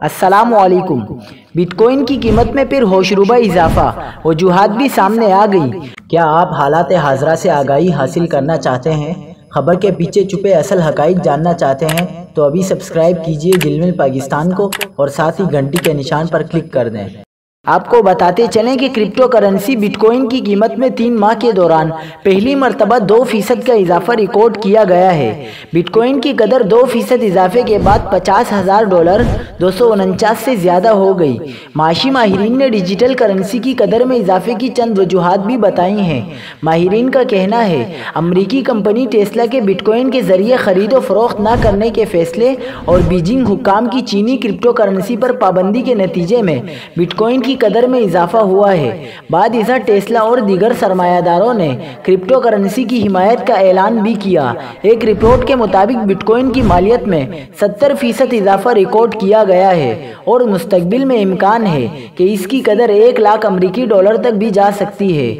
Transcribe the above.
अस्सलामुअलैकुम। बिटकॉइन की कीमत में फिर होशरुबा इजाफा, वजूहात भी सामने आ गई। क्या आप हालात हाजरा से आगाही हासिल करना चाहते हैं? खबर के पीछे छुपे असल हकाइक जानना चाहते हैं तो अभी सब्सक्राइब कीजिए जिलमिल पाकिस्तान को और साथ ही घंटी के निशान पर क्लिक कर दें। आपको बताते चलें कि क्रिप्टो करेंसी बिटकॉइन की कीमत में 3 माह के दौरान पहली मरतबा 2% का इजाफा रिकॉर्ड किया गया है। बिटकॉइन की कदर 2% इजाफे के बाद $50,000 249 से ज़्यादा हो गई। माशी माहिरीन ने डिजिटल करेंसी की कदर में इजाफे की चंद वजूहात भी बताई हैं। माहिरीन का कहना है अमरीकी कंपनी टेस्ला के बिटकॉइन के जरिए खरीदो फरोख्त न करने के फैसले और बीजिंग हुक्काम की चीनी क्रिप्टो करेंसी पर पाबंदी के नतीजे में बिटकॉइन की कदर में इजाफा हुआ है। बाद इज़ा टेस्ला और दीगर सरमायादारों ने क्रिप्टो करेंसी की हिमायत का ऐलान भी किया। एक रिपोर्ट के मुताबिक बिटकॉइन की मालियत में 70% इजाफा रिकॉर्ड किया गया है और मुस्तकबिल में इम्कान है कि इसकी कदर $1 लाख तक भी जा सकती है।